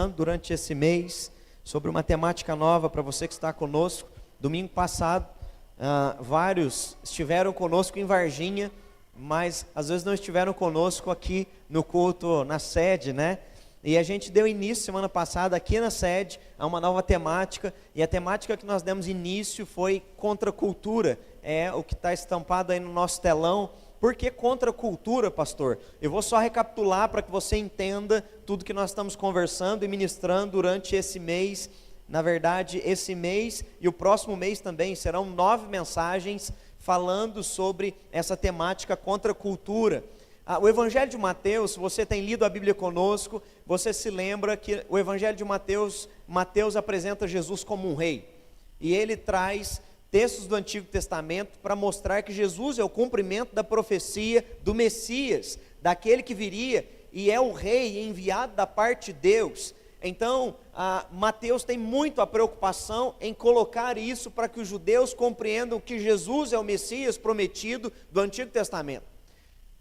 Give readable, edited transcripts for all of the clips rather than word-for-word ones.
durante esse mês sobre uma temática nova para você que está conosco. Domingo passado, vários estiveram conosco em Varginha, mas às vezes não estiveram conosco aqui no culto, na sede, né? E a gente deu início semana passada aqui na sede a uma nova temática, e a temática que nós demos início foi contra a cultura. É o que está estampado aí no nosso telão. Por que contra a cultura, pastor? Eu vou só recapitular para que você entenda tudo que nós estamos conversando e ministrando durante esse mês. Na verdade, esse mês e o próximo mês também serão 9 mensagens falando sobre essa temática contra a cultura. O Evangelho de Mateus, se você tem lido a Bíblia conosco, você se lembra que o Evangelho de Mateus apresenta Jesus como um rei. E ele traz textos do Antigo Testamento para mostrar que Jesus é o cumprimento da profecia do Messias, daquele que viria e é o rei enviado da parte de Deus. Então, Mateus tem muito a preocupação em colocar isso para que os judeus compreendam que Jesus é o Messias prometido do Antigo Testamento.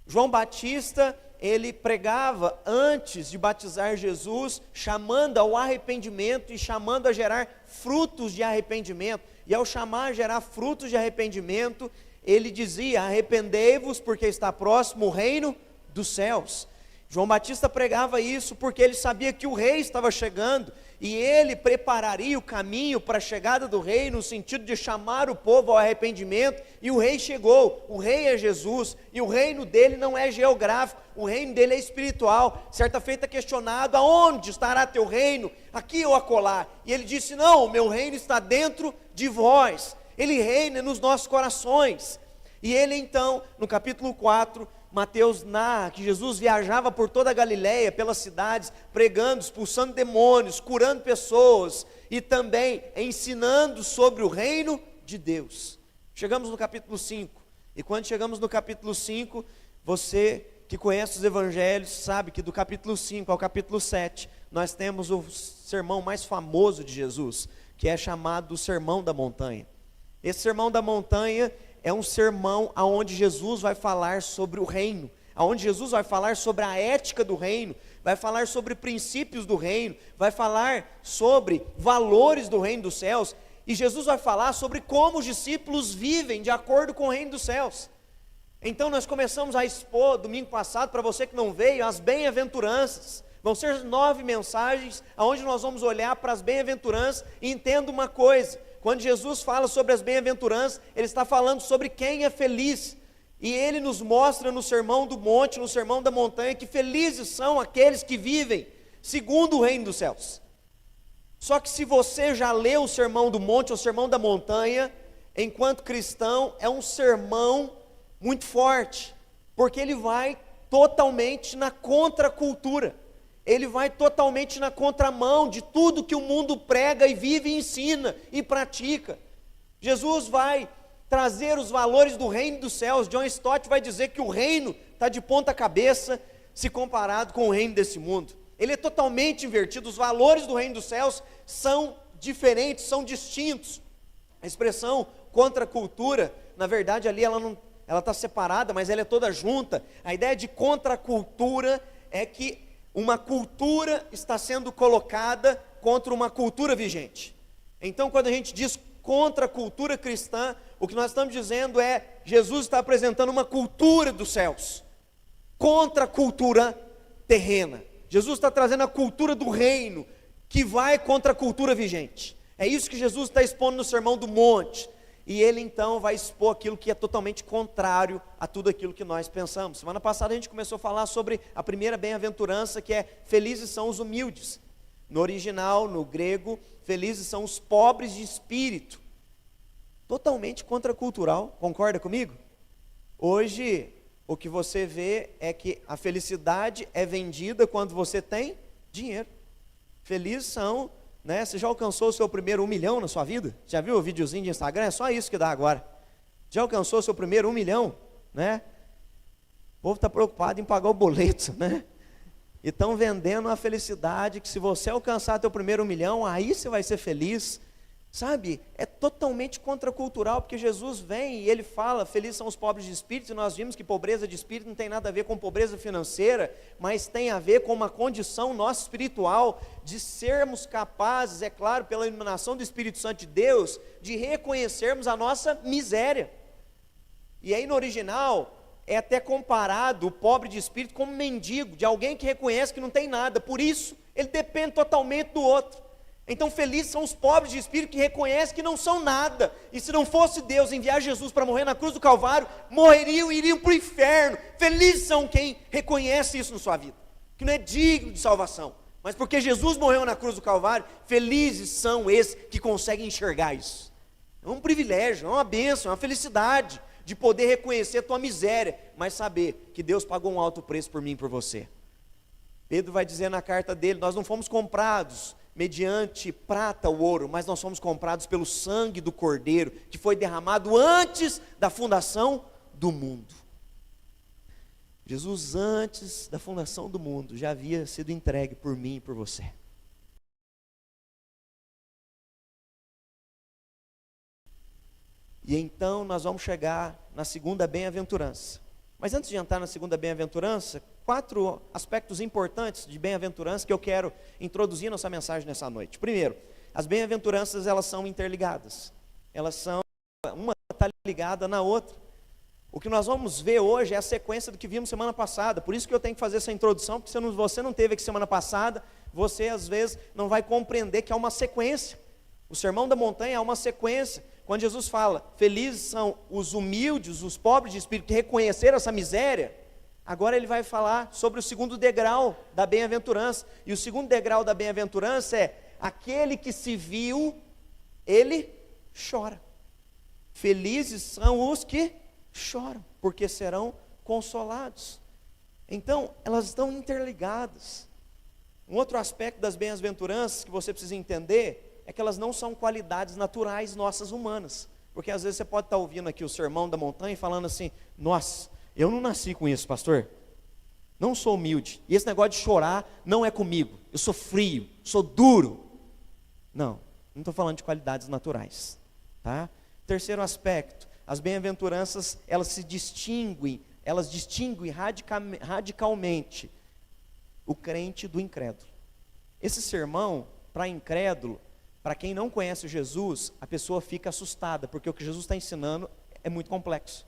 João Batista, ele pregava antes de batizar Jesus, chamando ao arrependimento e chamando a gerar frutos de arrependimento. E ao chamar a gerar frutos de arrependimento, ele dizia: arrependei-vos porque está próximo o reino dos céus. João Batista pregava isso porque ele sabia que o rei estava chegando, e ele prepararia o caminho para a chegada do rei, no sentido de chamar o povo ao arrependimento. E o rei chegou, o rei é Jesus, e o reino dele não é geográfico, o reino dele é espiritual. Certa feita questionado: aonde estará teu reino? Aqui ou acolá? E ele disse: não, o meu reino está dentro de vós, ele reina nos nossos corações. E ele então, no capítulo 4, Mateus narra que Jesus viajava por toda a Galileia, pelas cidades, pregando, expulsando demônios, curando pessoas e também ensinando sobre o reino de Deus. Chegamos no capítulo 5, e quando chegamos no capítulo 5, você que conhece os evangelhos sabe que do capítulo 5 ao capítulo 7, nós temos o sermão mais famoso de Jesus, que é chamado o Sermão da Montanha. Esse Sermão da Montanha é um sermão onde Jesus vai falar sobre o reino, onde Jesus vai falar sobre a ética do reino, vai falar sobre princípios do reino, vai falar sobre valores do reino dos céus, e Jesus vai falar sobre como os discípulos vivem de acordo com o reino dos céus. Então nós começamos a expor, domingo passado, para você que não veio, as bem-aventuranças. Vão ser 9 mensagens, onde nós vamos olhar para as bem-aventuranças, e entenda uma coisa: quando Jesus fala sobre as bem-aventuranças, ele está falando sobre quem é feliz. E ele nos mostra no Sermão do Monte, no Sermão da Montanha, que felizes são aqueles que vivem segundo o reino dos céus. Só que se você já leu o Sermão do Monte, ou o Sermão da Montanha, enquanto cristão, é um sermão muito forte, porque ele vai totalmente na contracultura. Ele vai totalmente na contramão de tudo que o mundo prega e vive, e ensina e pratica. Jesus vai trazer os valores do reino dos céus. John Stott vai dizer que o reino está de ponta cabeça se comparado com o reino desse mundo. Ele é totalmente invertido, os valores do reino dos céus são diferentes, são distintos. A expressão contra a cultura, na verdade ali ela está separada, mas ela é toda junta. A ideia de contra a cultura é que uma cultura está sendo colocada contra uma cultura vigente. Então, quando a gente diz contra a cultura cristã, o que nós estamos dizendo é: Jesus está apresentando uma cultura dos céus, contra a cultura terrena. Jesus está trazendo a cultura do reino, que vai contra a cultura vigente. É isso que Jesus está expondo no Sermão do Monte. E ele então vai expor aquilo que é totalmente contrário a tudo aquilo que nós pensamos. Semana passada a gente começou a falar sobre a primeira bem-aventurança, que é: felizes são os humildes. No original, no grego, felizes são os pobres de espírito. Totalmente contracultural, concorda comigo? Hoje, o que você vê é que a felicidade é vendida quando você tem dinheiro. Felizes são... Você já alcançou o seu primeiro 1 milhão na sua vida? Já viu o videozinho de Instagram? É só isso que dá agora. Já alcançou o seu primeiro 1 milhão? O povo está preocupado em pagar o boleto, E estão vendendo a felicidade, que se você alcançar teu primeiro 1 milhão, aí você vai ser feliz. Sabe, é totalmente contracultural, porque Jesus vem e ele fala, felizes são os pobres de espírito, e nós vimos que pobreza de espírito não tem nada a ver com pobreza financeira, mas tem a ver com uma condição nossa espiritual, de sermos capazes, é claro, pela iluminação do Espírito Santo de Deus, de reconhecermos a nossa miséria. E aí no original, é até comparado o pobre de espírito como mendigo, de alguém que reconhece que não tem nada, por isso ele depende totalmente do outro. Então felizes são os pobres de espírito que reconhecem que não são nada, e se não fosse Deus enviar Jesus para morrer na cruz do Calvário, morreriam e iriam para o inferno. Felizes são quem reconhece isso na sua vida, que não é digno de salvação, mas porque Jesus morreu na cruz do Calvário, felizes são esses que conseguem enxergar isso. É um privilégio, é uma bênção, é uma felicidade, de poder reconhecer a tua miséria, mas saber que Deus pagou um alto preço por mim e por você. Pedro vai dizer na carta dele, nós não fomos comprados mediante prata ou ouro, mas nós fomos comprados pelo sangue do Cordeiro, que foi derramado antes da fundação do mundo. Jesus, antes da fundação do mundo, já havia sido entregue por mim e por você. E então nós vamos chegar na segunda bem-aventurança. Mas antes de entrar na segunda bem-aventurança, 4 aspectos importantes de bem-aventurança que eu quero introduzir nessa mensagem nessa noite. Primeiro, as bem-aventuranças, elas são interligadas. Elas são, uma está ligada na outra. O que nós vamos ver hoje é a sequência do que vimos semana passada. Por isso que eu tenho que fazer essa introdução, porque se você não teve aqui semana passada, você às vezes não vai compreender que há uma sequência. O Sermão da Montanha é uma sequência. Quando Jesus fala, felizes são os humildes, os pobres de espírito que reconheceram essa miséria, agora ele vai falar sobre o segundo degrau da bem-aventurança. E o segundo degrau da bem-aventurança é, aquele que se viu, ele chora. Felizes são os que choram, porque serão consolados. Então, elas estão interligadas. Um outro aspecto das bem-aventuranças que você precisa entender é que elas não são qualidades naturais nossas humanas, porque às vezes você pode estar ouvindo aqui o Sermão da Montanha e falando assim, nossa, eu não nasci com isso, pastor, não sou humilde, e esse negócio de chorar não é comigo, eu sou frio, sou duro. Não estou falando de qualidades naturais, tá? Terceiro aspecto, as bem-aventuranças, elas distinguem radicalmente o crente do incrédulo. Esse sermão, para incrédulo, para quem não conhece Jesus, a pessoa fica assustada, porque o que Jesus está ensinando é muito complexo.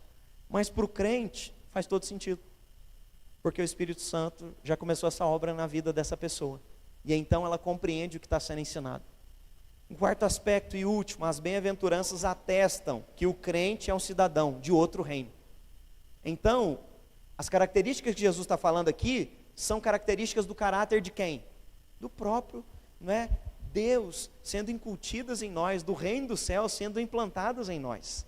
Mas para o crente, faz todo sentido. Porque o Espírito Santo já começou essa obra na vida dessa pessoa. E então ela compreende o que está sendo ensinado. Um quarto aspecto e último, as bem-aventuranças atestam que o crente é um cidadão de outro reino. Então, as características que Jesus está falando aqui, são características do caráter de quem? Do próprio, não é? Deus sendo incutidas em nós, do reino do céu sendo implantadas em nós.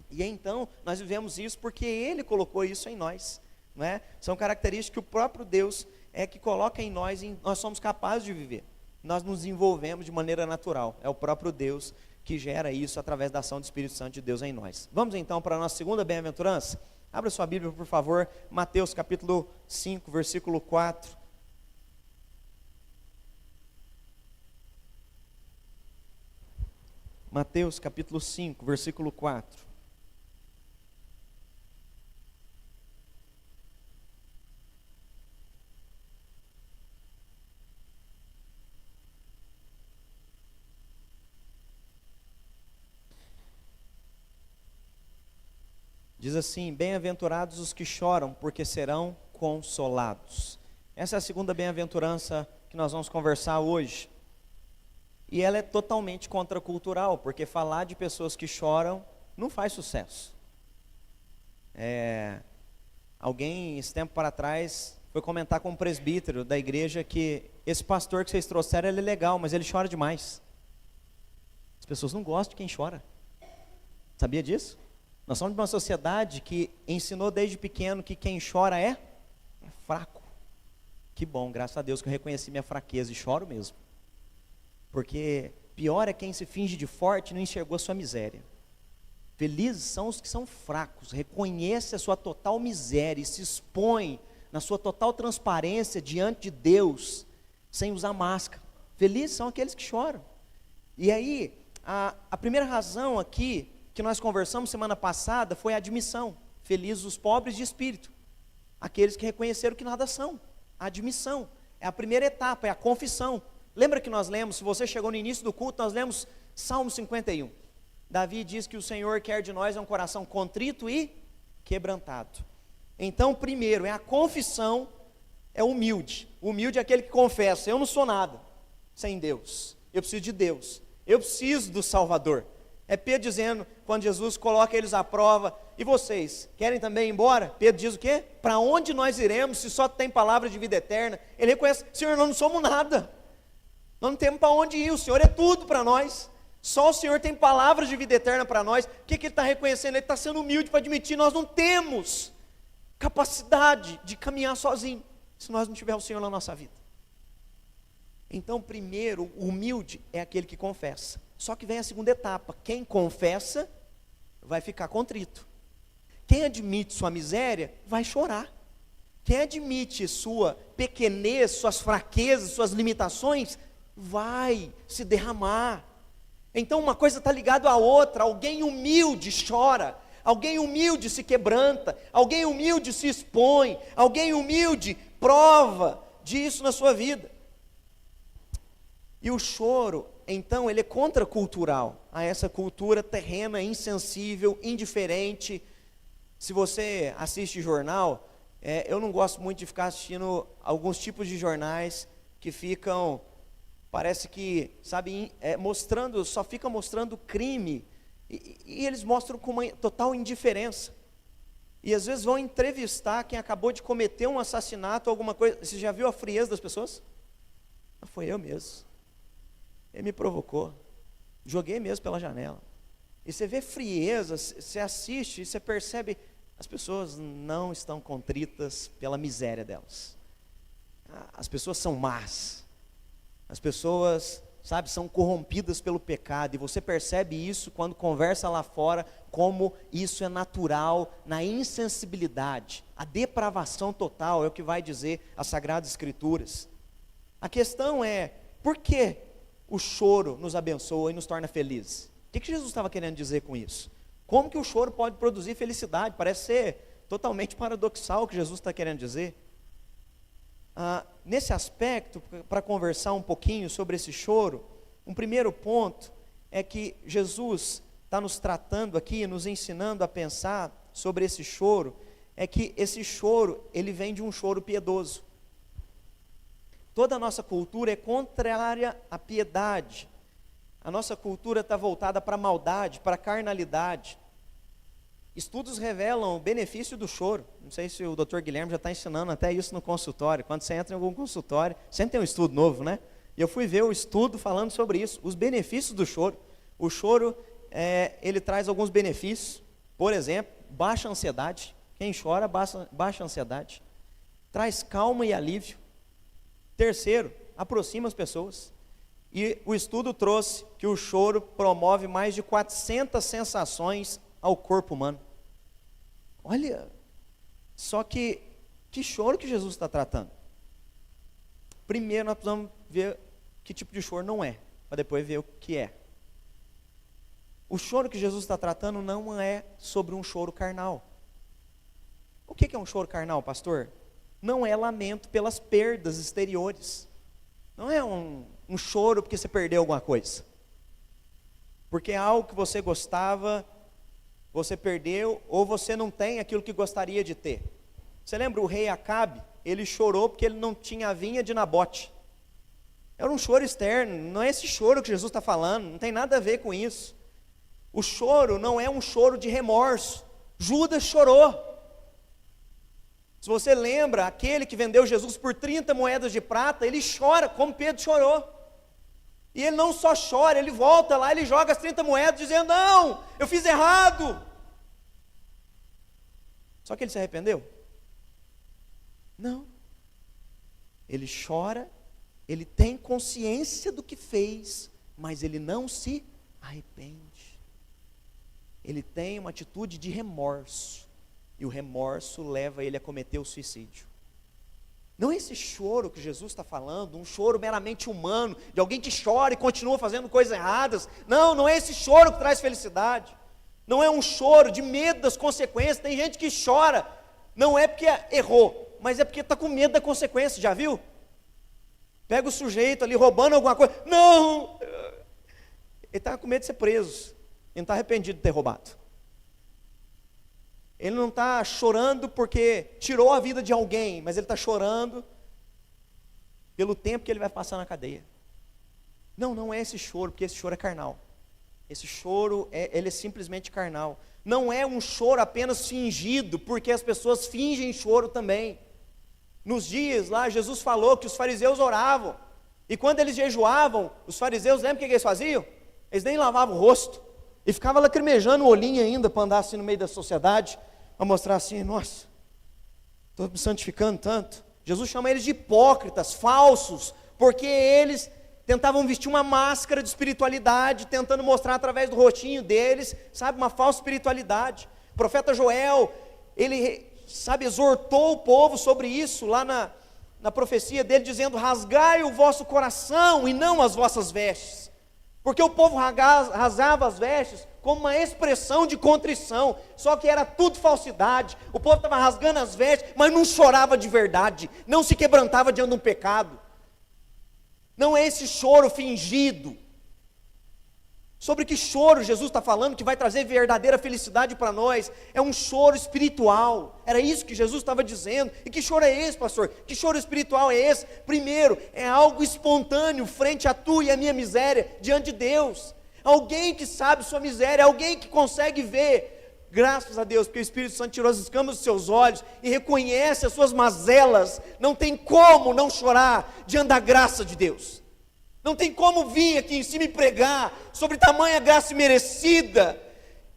E então nós vivemos isso porque Ele colocou isso em nós, não é? São características que o próprio Deus é que coloca em nós, e nós somos capazes de viver. Nós nos desenvolvemos de maneira natural, é o próprio Deus que gera isso através da ação do Espírito Santo de Deus em nós. Vamos então para a nossa segunda bem-aventurança? Abra sua Bíblia, por favor, Mateus capítulo 5, versículo 4. Mateus capítulo 5, versículo 4. Diz assim, bem-aventurados os que choram, porque serão consolados. Essa é a segunda bem-aventurança que nós vamos conversar hoje. E ela é totalmente contracultural, porque falar de pessoas que choram não faz sucesso. Alguém, esse tempo para trás, foi comentar com um presbítero da igreja que esse pastor que vocês trouxeram, ele é legal, mas ele chora demais. As pessoas não gostam de quem chora. Sabia disso? Nós somos de uma sociedade que ensinou desde pequeno que quem chora é fraco. Que bom, graças a Deus que eu reconheci minha fraqueza e choro mesmo. Porque pior é quem se finge de forte e não enxergou a sua miséria. Felizes são os que são fracos, reconhecem a sua total miséria e se expõem na sua total transparência diante de Deus, sem usar máscara. Felizes são aqueles que choram. E aí, a primeira razão aqui, que nós conversamos semana passada, foi a admissão. Felizes os pobres de espírito, aqueles que reconheceram que nada são. A admissão é a primeira etapa, é a confissão. Lembra que nós lemos, se você chegou no início do culto, nós lemos Salmo 51. Davi diz que o Senhor quer de nós um coração contrito e quebrantado. Então, primeiro, é a confissão, é humilde. Humilde é aquele que confessa, eu não sou nada sem Deus. Eu preciso de Deus. Eu preciso do Salvador. É Pedro dizendo, quando Jesus coloca eles à prova, e vocês, querem também ir embora? Pedro diz o quê? Para onde nós iremos, se só tem palavra de vida eterna? Ele reconhece, Senhor, nós não somos nada. Nós não temos para onde ir, o Senhor é tudo para nós. Só o Senhor tem palavras de vida eterna para nós. O que ele está reconhecendo? Ele está sendo humilde para admitir, nós não temos capacidade de caminhar sozinho, se nós não tivermos o Senhor na nossa vida. Então, primeiro, o humilde é aquele que confessa. Só que vem a segunda etapa, quem confessa vai ficar contrito. Quem admite sua miséria vai chorar. Quem admite sua pequenez, suas fraquezas, suas limitações, vai se derramar. Então uma coisa está ligada à outra. Alguém humilde chora, alguém humilde se quebranta, alguém humilde se expõe, alguém humilde prova disso na sua vida. E o choro, então, ele é contracultural a essa cultura terrena, insensível, indiferente. Se você assiste jornal, eu não gosto muito de ficar assistindo alguns tipos de jornais que ficam, parece que, sabe, mostrando, só fica mostrando crime, e eles mostram com uma total indiferença. E às vezes vão entrevistar quem acabou de cometer um assassinato, alguma coisa. Você já viu a frieza das pessoas? Foi eu mesmo. Ele me provocou. Joguei mesmo pela janela. E você vê frieza, você assiste e você percebe, as pessoas não estão contritas pela miséria delas. As pessoas são más. As pessoas, sabe, são corrompidas pelo pecado. E você percebe isso quando conversa lá fora, como isso é natural na insensibilidade. A depravação total é o que vai dizer as Sagradas Escrituras. A questão é, por que o choro nos abençoa e nos torna felizes? O que Jesus estava querendo dizer com isso? Como que o choro pode produzir felicidade? Parece ser totalmente paradoxal o que Jesus está querendo dizer. Nesse aspecto, para conversar um pouquinho sobre esse choro, um primeiro ponto é que Jesus está nos tratando aqui, nos ensinando a pensar sobre esse choro, é que esse choro, ele vem de um choro piedoso. Toda a nossa cultura é contrária à piedade. A nossa cultura está voltada para a maldade, para a carnalidade. Estudos revelam o benefício do choro. Não sei se o Dr. Guilherme já está ensinando até isso no consultório. Quando você entra em algum consultório, sempre tem um estudo novo, né? E eu fui ver o estudo falando sobre isso, os benefícios do choro. O choro, ele traz alguns benefícios. Por exemplo, baixa ansiedade. Quem chora, baixa ansiedade. Traz calma e alívio. Terceiro, aproxima as pessoas. E o estudo trouxe que o choro promove mais de 400 sensações ao corpo humano. Olha, só que choro que Jesus está tratando? Primeiro nós precisamos ver que tipo de choro não é, para depois ver o que é. O choro que Jesus está tratando não é sobre um choro carnal. O que é um choro carnal, pastor? Não é lamento pelas perdas exteriores. Não é um choro porque você perdeu alguma coisa. Porque algo que você gostava, você perdeu, ou você não tem aquilo que gostaria de ter. Você lembra o rei Acabe? Ele chorou porque ele não tinha a vinha de Nabote. Era um choro externo, não é esse choro que Jesus está falando, não tem nada a ver com isso. O choro não é um choro de remorso. Judas chorou. Se você lembra, aquele que vendeu Jesus por 30 moedas de prata, ele chora como Pedro chorou. E ele não só chora, ele volta lá, ele joga as 30 moedas dizendo, não, eu fiz errado. Só que ele se arrependeu? Não. Ele chora, ele tem consciência do que fez, mas ele não se arrepende. Ele tem uma atitude de remorso. E o remorso leva ele a cometer o suicídio. Não é esse choro que Jesus está falando, um choro meramente humano, de alguém que chora e continua fazendo coisas erradas. Não, não é esse choro que traz felicidade. Não é um choro de medo das consequências. Tem gente que chora, não é porque errou, mas é porque está com medo da consequência, já viu? Pega o sujeito ali roubando alguma coisa, não! Ele está com medo de ser preso, ele não está arrependido de ter roubado. Ele não está chorando porque tirou a vida de alguém, mas ele está chorando pelo tempo que ele vai passar na cadeia. Não, não é esse choro, porque esse choro é carnal. Esse choro, ele é simplesmente carnal. Não é um choro apenas fingido, porque as pessoas fingem choro também. Nos dias lá, Jesus falou que os fariseus oravam, e quando eles jejuavam, os fariseus, lembra o que eles faziam? Eles nem lavavam o rosto, e ficavam lacrimejando o olhinho ainda, para andar assim no meio da sociedade, para mostrar assim, nossa, estou me santificando tanto. Jesus chama eles de hipócritas, falsos, porque eles tentavam vestir uma máscara de espiritualidade, tentando mostrar através do rostinho deles, sabe, uma falsa espiritualidade. O profeta Joel, ele, sabe, exortou o povo sobre isso, lá na profecia dele, dizendo, rasgai o vosso coração e não as vossas vestes, porque o povo rasgava as vestes como uma expressão de contrição, só que era tudo falsidade. O povo estava rasgando as vestes, mas não chorava de verdade, não se quebrantava diante de um pecado. Não é esse choro fingido. Sobre que choro Jesus está falando que vai trazer verdadeira felicidade para nós? É um choro espiritual. Era isso que Jesus estava dizendo. E que choro é esse, pastor? Que choro espiritual é esse? Primeiro, é algo espontâneo frente a tua e a minha miséria diante de Deus. Alguém que sabe sua miséria, alguém que consegue ver, graças a Deus, porque o Espírito Santo tirou as escamas dos seus olhos e reconhece as suas mazelas. Não tem como não chorar diante da graça de Deus. Não tem como vir aqui em cima e pregar sobre tamanha graça imerecida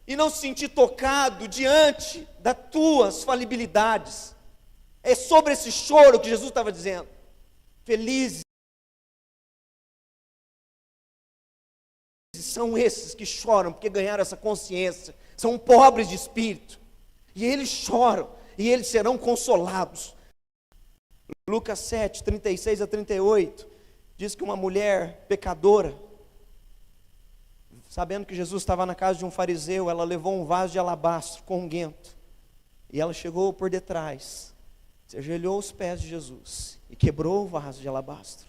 e não se sentir tocado diante das tuas falibilidades. É sobre esse choro que Jesus estava dizendo. Felizes são esses que choram porque ganharam essa consciência, são pobres de espírito, e eles choram, e eles serão consolados. Lucas 7, 36 a 38, diz que uma mulher pecadora, sabendo que Jesus estava na casa de um fariseu, ela levou um vaso de alabastro com unguento, e ela chegou por detrás, se ajoelhou aos pés de Jesus, e quebrou o vaso de alabastro,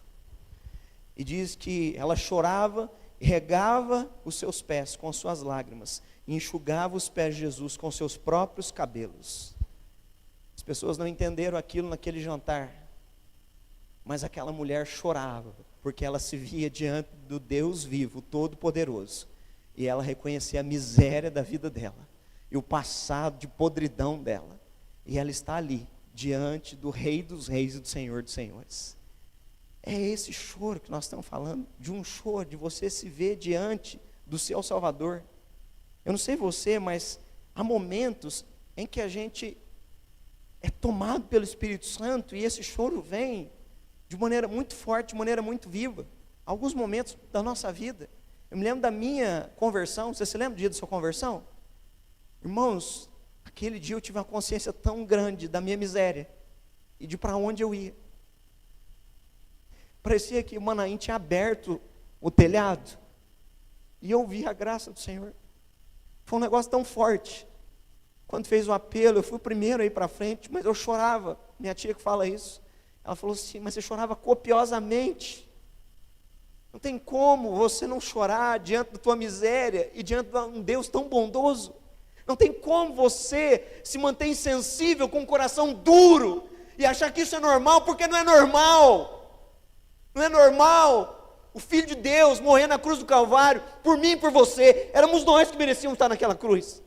e diz que ela chorava, regava os seus pés com as suas lágrimas, e enxugava os pés de Jesus com seus próprios cabelos. As pessoas não entenderam aquilo naquele jantar, mas aquela mulher chorava, porque ela se via diante do Deus vivo, Todo-Poderoso, e ela reconhecia a miséria da vida dela, e o passado de podridão dela, e ela está ali, diante do Rei dos Reis e do Senhor dos Senhores. É esse choro que nós estamos falando, de um choro, de você se ver diante do seu Salvador. Eu não sei você, mas há momentos em que a gente é tomado pelo Espírito Santo, e esse choro vem de maneira muito forte, de maneira muito viva. Alguns momentos da nossa vida. Eu me lembro da minha conversão. Você se lembra do dia da sua conversão? Irmãos, aquele dia eu tive uma consciência tão grande da minha miséria e de para onde eu ia. Parecia que o Manaim tinha aberto o telhado e eu vi a graça do Senhor. Foi um negócio tão forte. Quando fez o apelo, eu fui o primeiro a ir para frente, mas eu chorava. Minha tia que fala isso. Ela falou assim, mas você chorava copiosamente. Não tem como você não chorar diante da tua miséria e diante de um Deus tão bondoso. Não tem como você se manter insensível com um coração duro e achar que isso é normal, porque não é normal. Não é normal o Filho de Deus morrer na cruz do Calvário, por mim e por você. Éramos nós que merecíamos estar naquela cruz.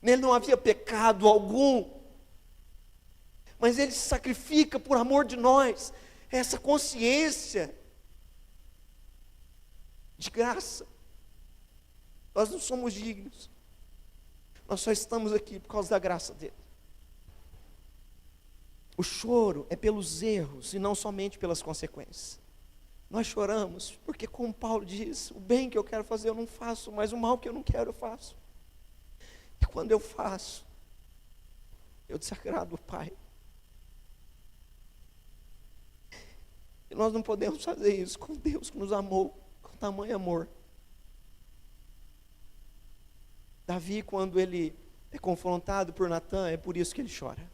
Nele não havia pecado algum, mas Ele se sacrifica por amor de nós. Essa consciência de graça. Nós não somos dignos, nós só estamos aqui por causa da graça dele. O choro é pelos erros e não somente pelas consequências. Nós choramos porque, como Paulo diz, o bem que eu quero fazer eu não faço, mas o mal que eu não quero eu faço. E quando eu faço, eu desagrado o Pai. E nós não podemos fazer isso com Deus que nos amou com tamanho amor. Davi, quando ele é confrontado por Natã, é por isso que ele chora.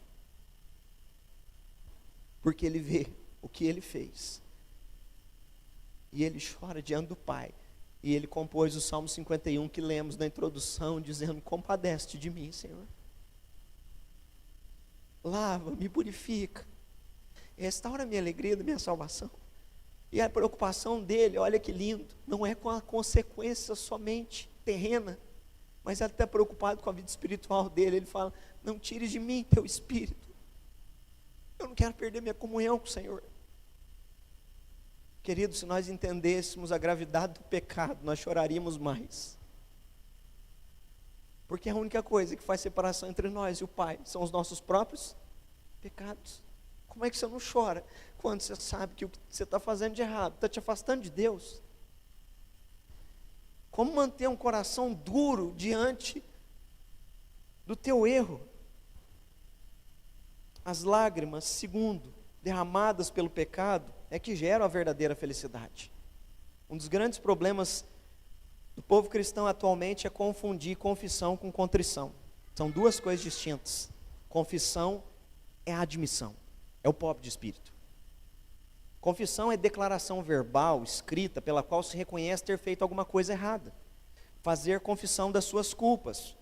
Porque ele vê o que ele fez. E ele chora diante do Pai. E ele compôs o Salmo 51 que lemos na introdução, dizendo: compadece-te de mim, Senhor. Lava, me purifica. Restaura a minha alegria da minha salvação. E a preocupação dele, olha que lindo, não é com a consequência somente terrena, mas ele está preocupado com a vida espiritual dele. Ele fala: não tires de mim teu espírito. Eu não quero perder minha comunhão com o Senhor. Querido, se nós entendêssemos a gravidade do pecado, nós choraríamos mais. Porque a única coisa que faz separação entre nós e o Pai são os nossos próprios pecados. Como é que você não chora quando você sabe que o que você está fazendo de errado está te afastando de Deus? Como manter um coração duro diante do teu erro? As lágrimas, segundo, derramadas pelo pecado, é que geram a verdadeira felicidade. Um dos grandes problemas do povo cristão atualmente é confundir confissão com contrição. São duas coisas distintas. Confissão é a admissão, é o pobre de espírito. Confissão é declaração verbal, escrita, pela qual se reconhece ter feito alguma coisa errada. Fazer confissão das suas culpas.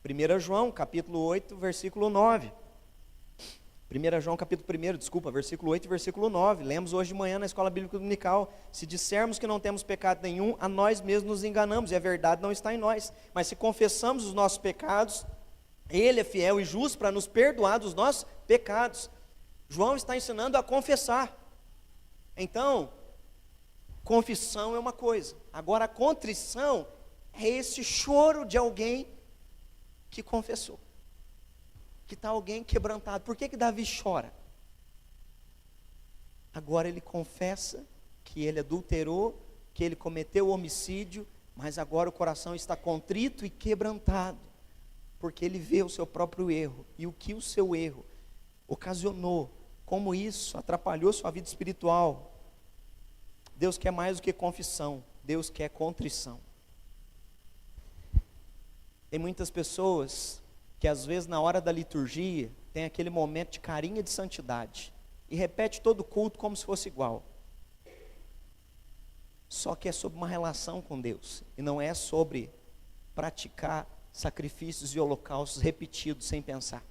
1 João, capítulo 8, versículo 9. 1 João capítulo 1, versículo 8 e versículo 9. Lemos hoje de manhã na escola bíblica dominical: se dissermos que não temos pecado nenhum, a nós mesmos nos enganamos, e a verdade não está em nós. Mas se confessamos os nossos pecados, Ele é fiel e justo para nos perdoar dos nossos pecados. João está ensinando a confessar. Então, confissão é uma coisa. Agora, a contrição é esse choro de alguém que confessou, que está alguém quebrantado. Por que Davi chora? Agora ele confessa que ele adulterou, que ele cometeu homicídio, mas agora o coração está contrito e quebrantado, porque ele vê o seu próprio erro, e o que o seu erro ocasionou, como isso atrapalhou sua vida espiritual. Deus quer mais do que confissão, Deus quer contrição. Tem muitas pessoas que às vezes na hora da liturgia tem aquele momento de carinha de santidade e repete todo o culto como se fosse igual. Só que é sobre uma relação com Deus e não é sobre praticar sacrifícios e holocaustos repetidos sem pensar.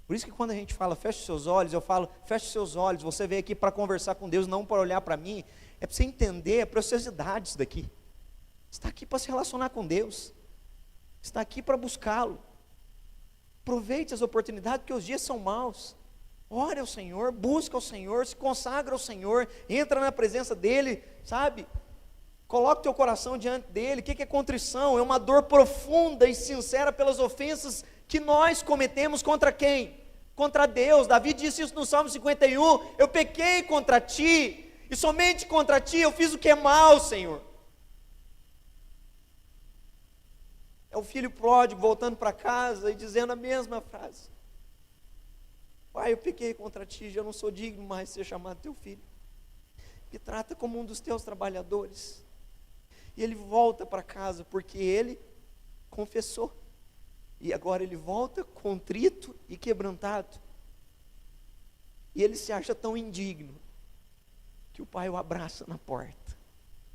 Por isso que quando a gente fala feche seus olhos, eu falo feche seus olhos, você veio aqui para conversar com Deus, não para olhar para mim. É para você entender a preciosidade disso daqui. Você está aqui para se relacionar com Deus, está aqui para buscá-lo. Aproveite as oportunidades, porque os dias são maus. Ore ao Senhor, busca ao Senhor, se consagra ao Senhor, entra na presença dEle, sabe? Coloca o teu coração diante dEle. O que é contrição? É uma dor profunda e sincera pelas ofensas que nós cometemos contra quem? Contra Deus. Davi disse isso no Salmo 51, eu pequei contra Ti, e somente contra Ti eu fiz o que é mal, Senhor. É o filho pródigo voltando para casa e dizendo a mesma frase: Pai, eu pequei contra Ti, já não sou digno mais de ser chamado Teu filho. Me trata como um dos Teus trabalhadores. E ele volta para casa porque ele confessou. E agora ele volta contrito e quebrantado. E ele se acha tão indigno que o pai o abraça na porta.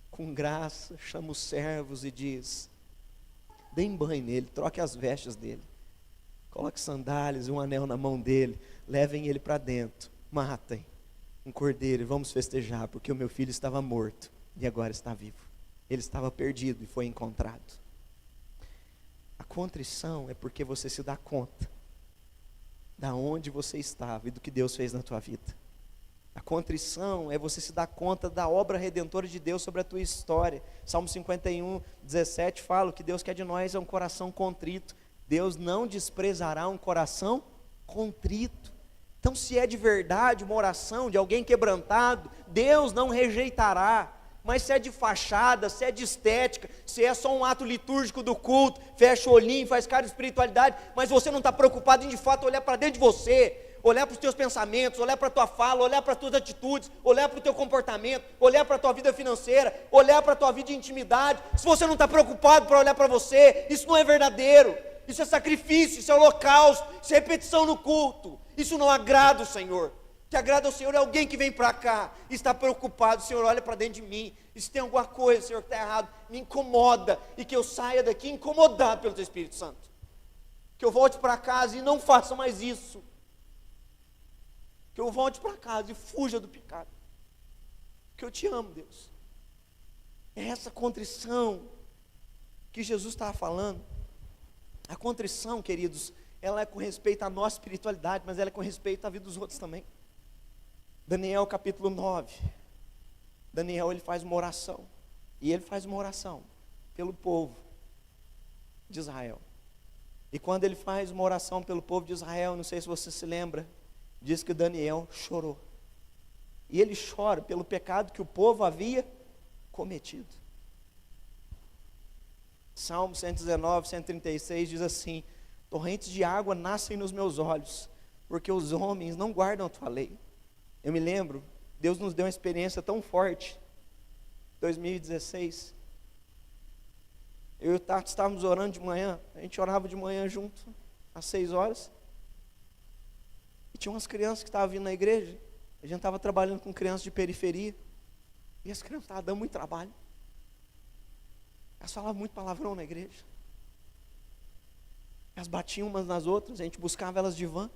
Com graça, chama os servos e diz: deem banho nele, troque as vestes dele, coloque sandálias e um anel na mão dele, levem ele para dentro, matem um cordeiro e vamos festejar, porque o meu filho estava morto e agora está vivo. Ele estava perdido e foi encontrado. A contrição é porque você se dá conta da onde você estava e do que Deus fez na tua vida. A contrição é você se dar conta da obra redentora de Deus sobre a tua história. Salmo 51, 17 fala: o que Deus quer de nós é um coração contrito. Deus não desprezará um coração contrito. Então, se é de verdade uma oração de alguém quebrantado, Deus não rejeitará. Mas se é de fachada, se é de estética, se é só um ato litúrgico do culto, fecha o olhinho, faz cara de espiritualidade, mas você não está preocupado em de fato olhar para dentro de você, olhar para os teus pensamentos, olhar para a tua fala, olhar para as tuas atitudes, olhar para o teu comportamento, olhar para a tua vida financeira, olhar para a tua vida de intimidade. Se você não está preocupado para olhar para você, isso não é verdadeiro, isso é sacrifício, isso é holocausto, isso é repetição no culto, isso não agrada o Senhor. O que agrada ao Senhor é alguém que vem para cá e está preocupado. Senhor, olha para dentro de mim, e se tem alguma coisa, Senhor, que está errado, me incomoda, e que eu saia daqui incomodado pelo teu Espírito Santo, que eu volte para casa e não faça mais isso, que eu volte para casa e fuja do pecado, que eu te amo, Deus. É essa contrição que Jesus estava falando. A contrição, queridos, ela é com respeito à nossa espiritualidade, mas ela é com respeito à vida dos outros também. Daniel capítulo 9, Daniel ele faz uma oração, e ele faz uma oração pelo povo de Israel. E quando ele faz uma oração pelo povo de Israel, não sei se você se lembra, diz que Daniel chorou. E ele chora pelo pecado que o povo havia cometido. Salmo 119, 136 diz assim: torrentes de água nascem nos meus olhos, porque os homens não guardam a tua lei. Eu me lembro, Deus nos deu uma experiência tão forte, 2016, eu e o Tato estávamos orando de manhã, a gente orava de manhã junto, às 6 horas, e tinha umas crianças que estavam vindo na igreja, a gente estava trabalhando com crianças de periferia, e as crianças estavam dando muito trabalho, elas falavam muito palavrão na igreja, elas batiam umas nas outras, a gente buscava elas de van,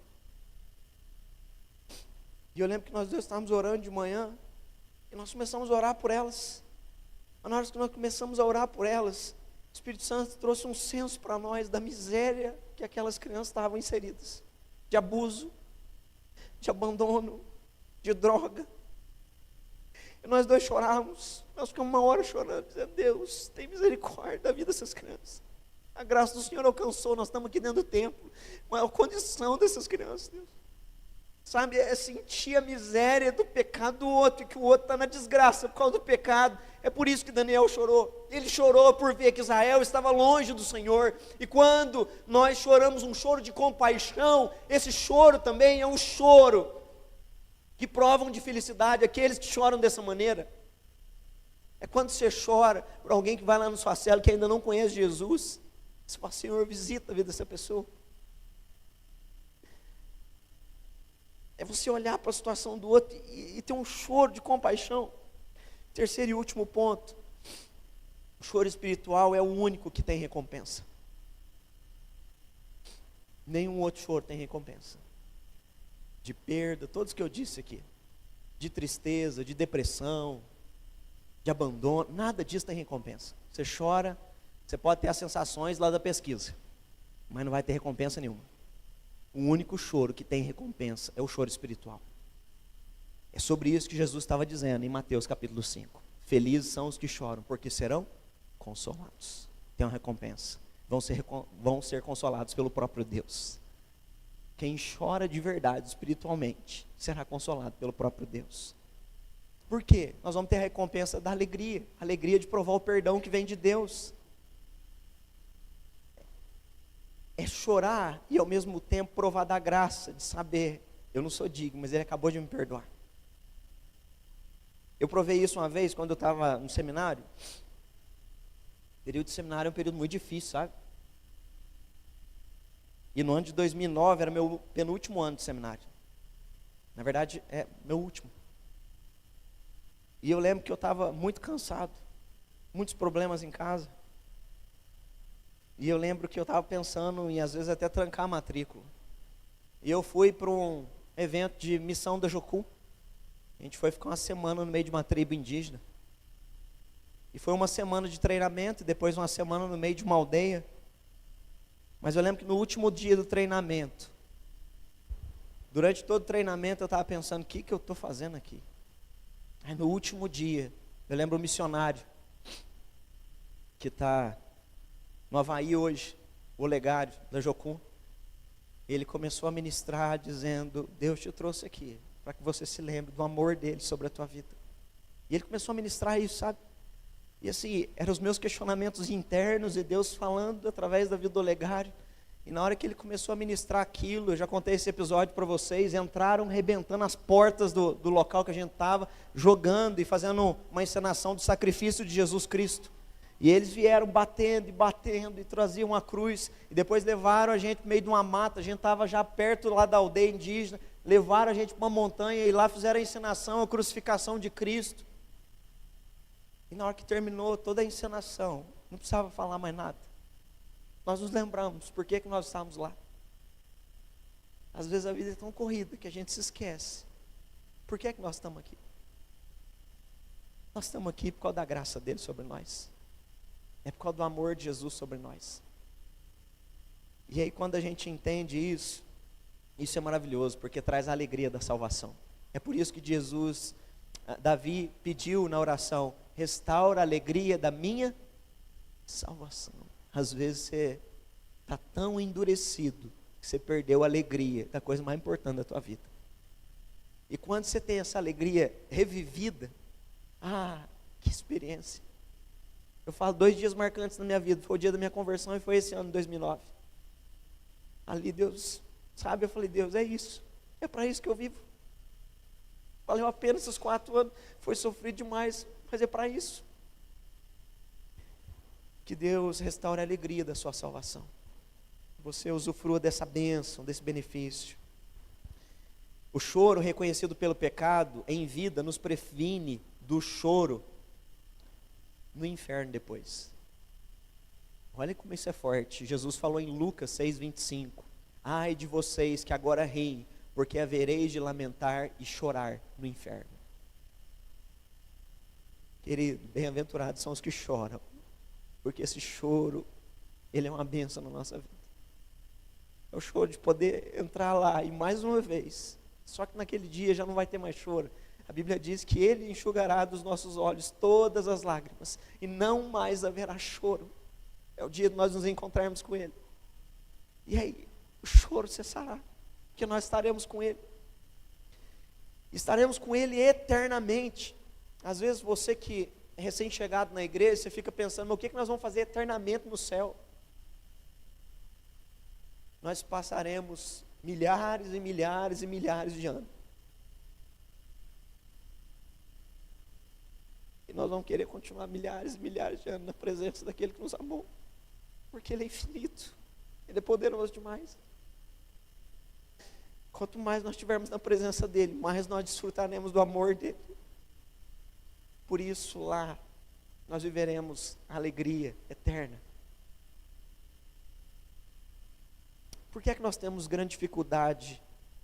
e eu lembro que nós dois estávamos orando de manhã, e nós começamos a orar por elas. Mas na hora que nós começamos a orar por elas, o Espírito Santo trouxe um senso para nós da miséria que aquelas crianças estavam inseridas, de abuso, de abandono, de droga. E nós dois chorávamos, nós ficamos uma hora chorando, dizendo: Deus, tem misericórdia da vida dessas crianças. A graça do Senhor alcançou, nós estamos aqui dentro do templo, mas a condição dessas crianças, Deus. Sabe, é sentir a miséria do pecado do outro, e que o outro está na desgraça por causa do pecado. É por isso que Daniel chorou. Ele chorou por ver que Israel estava longe do Senhor. E quando nós choramos um choro de compaixão, esse choro também é um choro que provam de felicidade aqueles que choram dessa maneira. É quando você chora por alguém que vai lá na sua cela, que ainda não conhece Jesus, você fala: Senhor, visita a vida dessa pessoa. É você olhar para a situação do outro e ter um choro de compaixão. Terceiro e último ponto: o choro espiritual é o único que tem recompensa. Nenhum outro choro tem recompensa. De perda, todos que eu disse aqui, de tristeza, de depressão, de abandono, nada disso tem recompensa. Você chora, você pode ter as sensações lá da pesquisa, mas não vai ter recompensa nenhuma. O único choro que tem recompensa é o choro espiritual. É sobre isso que Jesus estava dizendo em Mateus capítulo 5. Felizes são os que choram, porque serão consolados. Tem uma recompensa. Vão ser consolados pelo próprio Deus. Quem chora de verdade espiritualmente será consolado pelo próprio Deus. Por quê? Nós vamos ter a recompensa da alegria. A alegria de provar o perdão que vem de Deus. É chorar e ao mesmo tempo provar da graça, de saber: eu não sou digno, mas Ele acabou de me perdoar. Eu provei isso uma vez quando eu estava no seminário. O período de seminário é um período muito difícil, sabe? E no ano de 2009 era meu penúltimo ano de seminário. Na verdade, é meu último. E eu lembro que eu estava muito cansado, muitos problemas em casa. E eu lembro que eu estava pensando em, às vezes, até trancar a matrícula. E eu fui para um evento de missão da Jocum. A gente foi ficar uma semana no meio de uma tribo indígena. E foi uma semana de treinamento, e depois uma semana no meio de uma aldeia. Mas eu lembro que no último dia do treinamento, durante todo o treinamento eu estava pensando: o que eu estou fazendo aqui? Aí no último dia, eu lembro o missionário, que está no Havaí hoje, o Olegário da Jocum, ele começou a ministrar dizendo: Deus te trouxe aqui para que você se lembre do amor dele sobre a tua vida. E ele começou a ministrar isso, sabe? E assim, eram os meus questionamentos internos e Deus falando através da vida do Olegário. E na hora que ele começou a ministrar aquilo, eu já contei esse episódio para vocês, entraram arrebentando as portas do local que a gente estava, jogando e fazendo uma encenação do sacrifício de Jesus Cristo. E eles vieram batendo e traziam a cruz, e depois levaram a gente no meio de uma mata, a gente estava já perto lá da aldeia indígena, levaram a gente para uma montanha e lá fizeram a encenação, a crucificação de Cristo. E na hora que terminou toda a encenação, não precisava falar mais nada. Nós nos lembramos por que nós estávamos lá. Às vezes a vida é tão corrida que a gente se esquece. Por que nós estamos aqui? Nós estamos aqui por causa da graça dele sobre nós. É por causa do amor de Jesus sobre nós. E aí quando a gente entende isso, isso é maravilhoso, porque traz a alegria da salvação. É por isso que Davi pediu na oração: restaura a alegria da minha salvação. Às vezes você está tão endurecido que você perdeu a alegria da coisa mais importante da tua vida. E quando você tem essa alegria revivida, que experiência. Eu falo 2 dias marcantes na minha vida. Foi o dia da minha conversão e foi esse ano, 2009. Ali Deus, eu falei: Deus, é isso. É para isso que eu vivo. Valeu a pena esses 4 anos. Foi sofrido demais, mas é para isso. Que Deus restaure a alegria da sua salvação. Você usufrua dessa bênção, desse benefício. O choro reconhecido pelo pecado em vida nos previne do choro no inferno depois. Olha como isso é forte. Jesus falou em Lucas 6,25: ai de vocês que agora riem, porque havereis de lamentar e chorar no inferno. Querido, bem-aventurados são os que choram, porque esse choro, ele é uma bênção na nossa vida. É o choro de poder entrar lá e mais uma vez, só que naquele dia já não vai ter mais choro. A Bíblia diz que Ele enxugará dos nossos olhos todas as lágrimas, e não mais haverá choro. É o dia de nós nos encontrarmos com Ele. E aí, o choro cessará, porque nós estaremos com Ele. Estaremos com Ele eternamente. Às vezes você que é recém-chegado na igreja, você fica pensando: mas o que nós vamos fazer eternamente no céu? Nós passaremos milhares e milhares e milhares de anos. E nós vamos querer continuar milhares e milhares de anos na presença daquele que nos amou. Porque Ele é infinito. Ele é poderoso demais. Quanto mais nós estivermos na presença dEle, mais nós desfrutaremos do amor dEle. Por isso lá, nós viveremos a alegria eterna. Por que é que nós temos grande dificuldade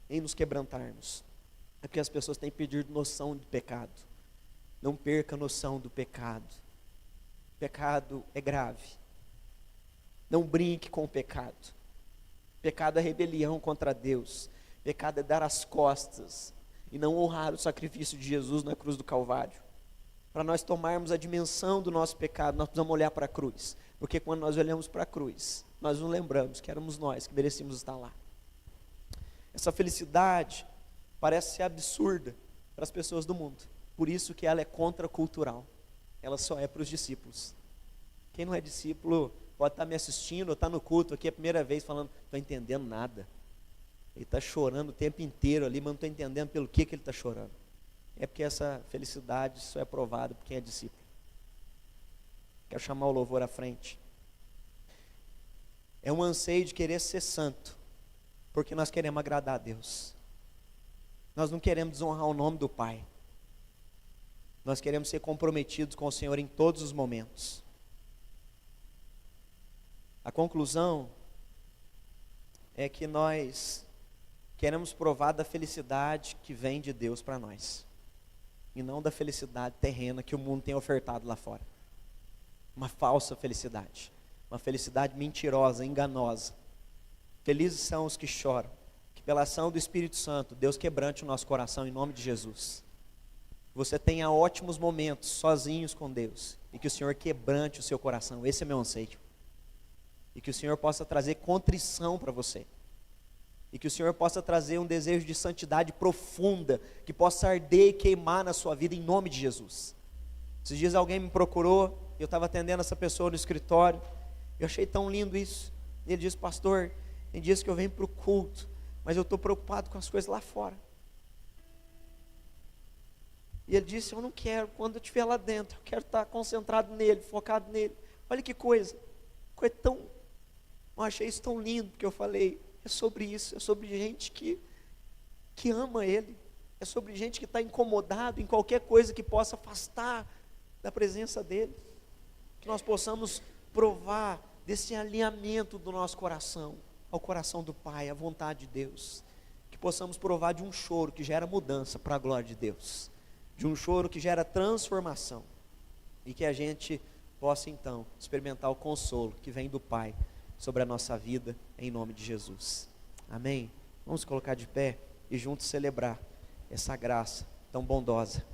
em nos quebrantarmos? É porque as pessoas têm perdido noção do pecado. Não perca a noção do pecado. O pecado é grave. Não brinque com o pecado. Pecado é rebelião contra Deus. Pecado é dar as costas e não honrar o sacrifício de Jesus na cruz do Calvário. Para nós tomarmos a dimensão do nosso pecado, nós precisamos olhar para a cruz. Porque quando nós olhamos para a cruz, nós nos lembramos que éramos nós que merecíamos estar lá. Essa felicidade parece ser absurda para as pessoas do mundo. Por isso que ela é contracultural. Ela só é para os discípulos. Quem não é discípulo pode estar me assistindo ou estar no culto aqui a primeira vez falando: não estou entendendo nada. Ele está chorando o tempo inteiro ali, mas não estou entendendo pelo que ele está chorando. É porque essa felicidade só é provada por quem é discípulo. Quero chamar o louvor à frente. É um anseio de querer ser santo, porque nós queremos agradar a Deus. Nós não queremos desonrar o nome do Pai. Nós queremos ser comprometidos com o Senhor em todos os momentos. A conclusão é que nós queremos provar da felicidade que vem de Deus para nós, e não da felicidade terrena que o mundo tem ofertado lá fora. Uma falsa felicidade, uma felicidade mentirosa, enganosa. Felizes são os que choram, que pela ação do Espírito Santo, Deus quebrante o nosso coração em nome de Jesus. Você tenha ótimos momentos sozinhos com Deus, e que o Senhor quebrante o seu coração. Esse é meu anseio. E que o Senhor possa trazer contrição para você. E que o Senhor possa trazer um desejo de santidade profunda, que possa arder e queimar na sua vida em nome de Jesus. Esses dias alguém me procurou, eu estava atendendo essa pessoa no escritório, eu achei tão lindo isso. Ele disse: pastor, Tem dias que eu venho para o culto, mas eu estou preocupado com as coisas lá fora. E ele disse, eu não quero, quando eu estiver lá dentro, eu quero estar concentrado nele, focado nele. Olha que coisa tão, eu achei isso tão lindo, porque eu falei, é sobre isso, é sobre gente que ama ele, é sobre gente que está incomodado em qualquer coisa que possa afastar da presença dele. Que nós possamos provar desse alinhamento do nosso coração ao coração do Pai, à vontade de Deus. Que possamos provar de um choro que gera mudança para a glória de Deus, de um choro que gera transformação, e que a gente possa então experimentar o consolo que vem do Pai sobre a nossa vida, em nome de Jesus. Amém? Vamos colocar de pé e juntos celebrar essa graça tão bondosa.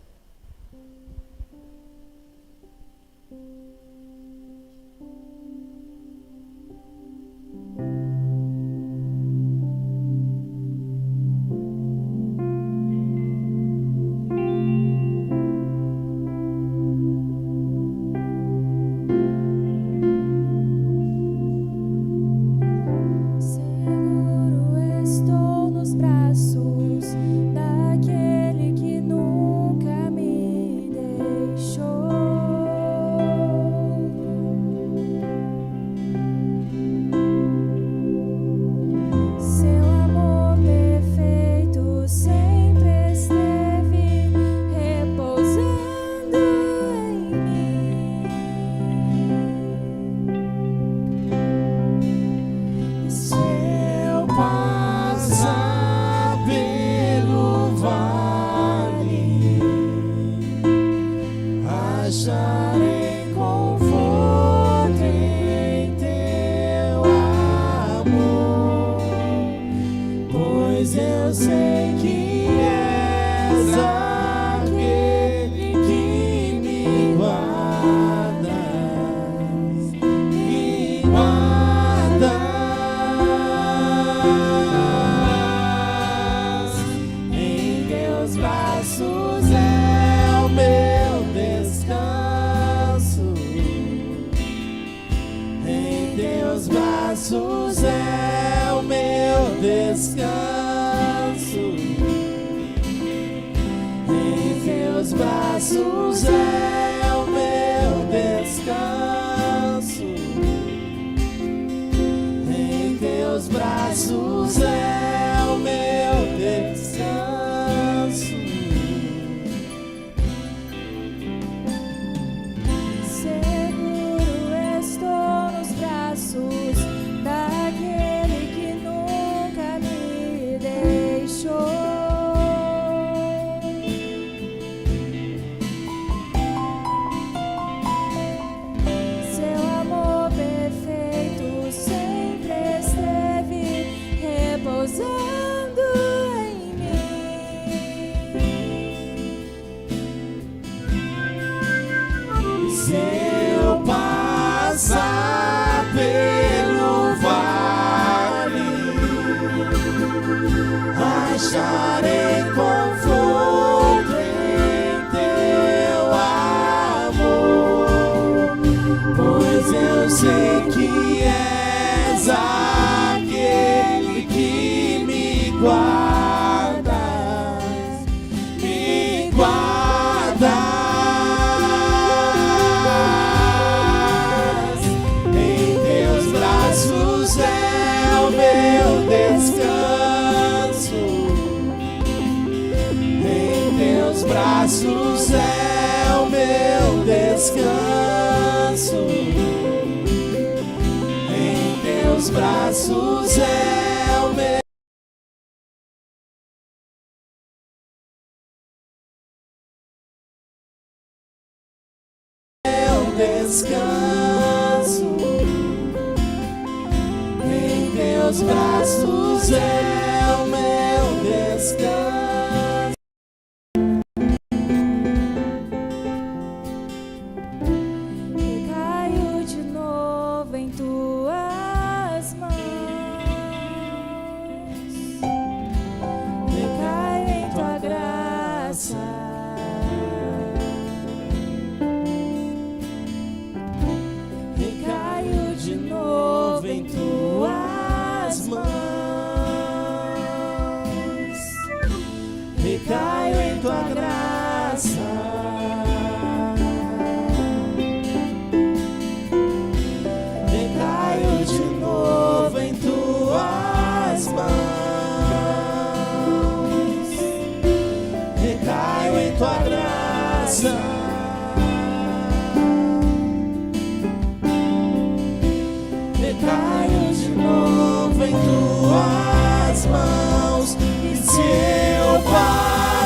Recaio de novo em tuas mãos.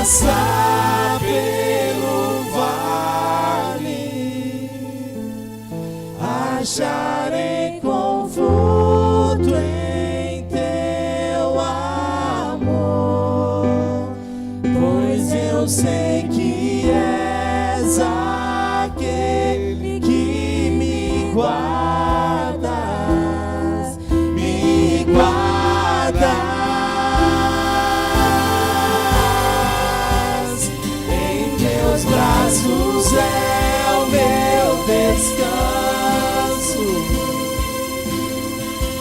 passar pelo vale, acharei conforto em teu amor, pois eu sei que és aquele que me guardas, me guardas. Em teus braços é o meu descanso,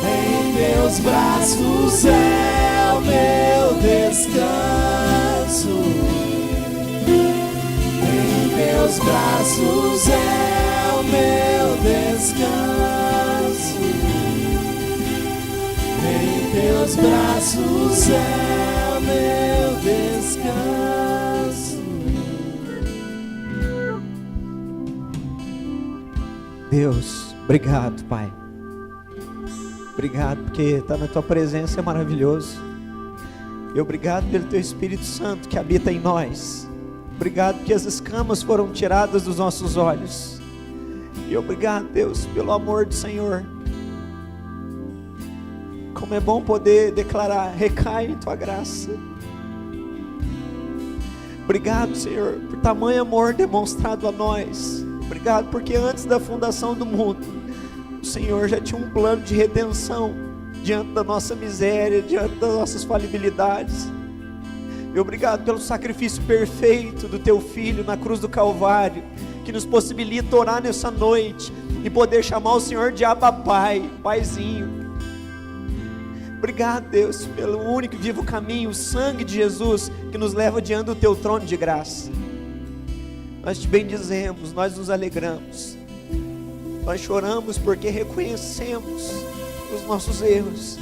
em teus braços é o meu descanso, em teus braços é o meu descanso, em teus braços é o meu descanso. Deus, obrigado, Pai. Obrigado porque estar na Tua presença é maravilhoso. E obrigado pelo Teu Espírito Santo que habita em nós. Obrigado porque as escamas foram tiradas dos nossos olhos. E obrigado, Deus, pelo amor do Senhor. Como é bom poder declarar: recai em Tua graça. Obrigado, Senhor, por tamanho amor demonstrado a nós. Obrigado porque antes da fundação do mundo, o Senhor já tinha um plano de redenção diante da nossa miséria, diante das nossas falibilidades. E obrigado pelo sacrifício perfeito do Teu Filho na cruz do Calvário, que nos possibilita orar nessa noite e poder chamar o Senhor de Abba Pai, Paizinho. Obrigado, Deus, pelo único e vivo caminho, o sangue de Jesus, que nos leva diante do Teu trono de graça. Nós te bendizemos, nós nos alegramos, nós choramos porque reconhecemos os nossos erros,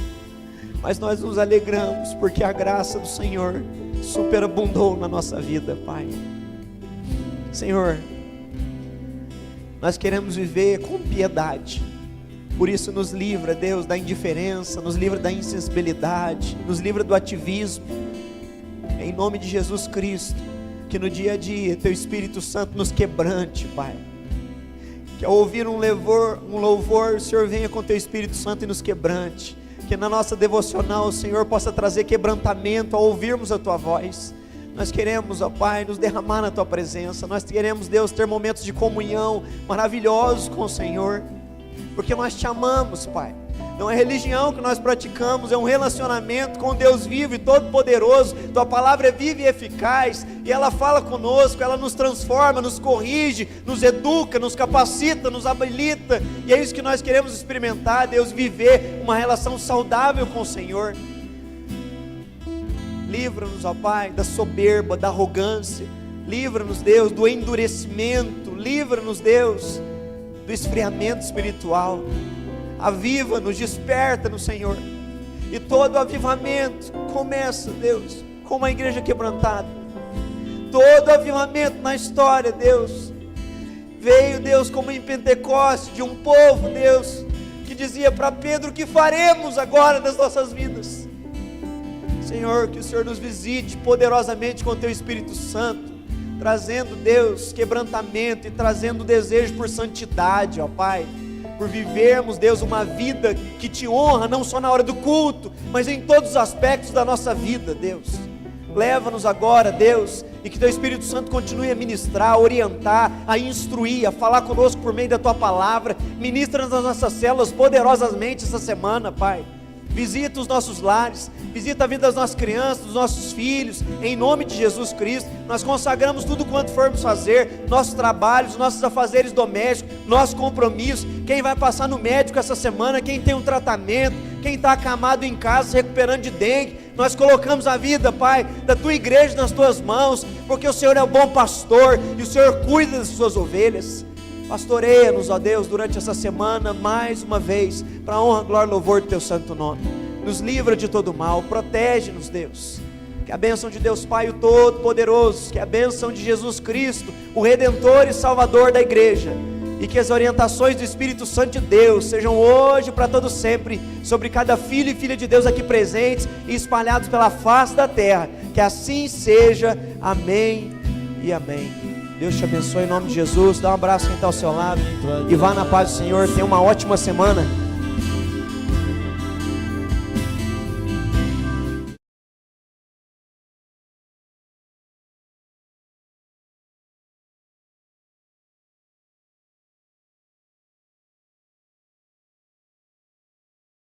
mas nós nos alegramos porque a graça do Senhor superabundou na nossa vida, Pai. Senhor, nós queremos viver com piedade, por isso nos livra, Deus, da indiferença, nos livra da insensibilidade, nos livra do ativismo, em nome de Jesus Cristo. Que no dia a dia Teu Espírito Santo nos quebrante, Pai. Que ao ouvir um louvor, o Senhor venha com Teu Espírito Santo e nos quebrante. Que na nossa devocional o Senhor possa trazer quebrantamento ao ouvirmos a Tua voz. Nós queremos, ó Pai, nos derramar na Tua presença. Nós queremos, Deus, ter momentos de comunhão maravilhosos com o Senhor, porque nós Te amamos, Pai. Não é religião que nós praticamos, é um relacionamento com Deus vivo e todo-poderoso. Tua palavra é viva e eficaz, e ela fala conosco, ela nos transforma, nos corrige, nos educa, nos capacita, nos habilita, e é isso que nós queremos experimentar, Deus, viver uma relação saudável com o Senhor. Livra-nos, ó Pai, da soberba, da arrogância. Livra-nos, Deus, do endurecimento. Livra-nos, Deus, do esfriamento espiritual. Aviva-nos, desperta-nos, Senhor. E todo avivamento começa, Deus, com uma igreja quebrantada. Todo avivamento na história, Deus, veio, Deus, como em Pentecostes, de um povo, Deus, que dizia para Pedro: o que faremos agora das nossas vidas? Senhor, que o Senhor nos visite poderosamente com o Teu Espírito Santo, trazendo, Deus, quebrantamento e trazendo desejo por santidade, ó Pai, por vivermos, Deus, uma vida que Te honra, não só na hora do culto, mas em todos os aspectos da nossa vida, Deus. Leva-nos agora, Deus, e que Teu Espírito Santo continue a ministrar, a orientar, a instruir, a falar conosco por meio da Tua palavra. Ministra nas nossas células poderosamente essa semana, Pai. Visita os nossos lares, visita a vida das nossas crianças, dos nossos filhos, em nome de Jesus Cristo. Nós consagramos tudo quanto formos fazer, nossos trabalhos, nossos afazeres domésticos, nossos compromissos. Quem vai passar no médico essa semana, quem tem um tratamento, quem está acamado em casa, se recuperando de dengue, nós colocamos a vida, Pai, da Tua igreja nas Tuas mãos, porque o Senhor é o bom pastor, e o Senhor cuida das Suas ovelhas. Pastoreia-nos, ó Deus, durante essa semana, mais uma vez, para a honra, glória e louvor do Teu santo nome. Nos livra de todo mal, protege-nos, Deus. Que a bênção de Deus Pai, o Todo-Poderoso, que a bênção de Jesus Cristo, o Redentor e Salvador da igreja, e que as orientações do Espírito Santo de Deus sejam hoje para todo sempre sobre cada filho e filha de Deus aqui presentes e espalhados pela face da terra. Que assim seja. Amém e amém. Deus te abençoe em nome de Jesus. Dá um abraço quem está ao seu lado e vá na paz do Senhor. Tenha uma ótima semana.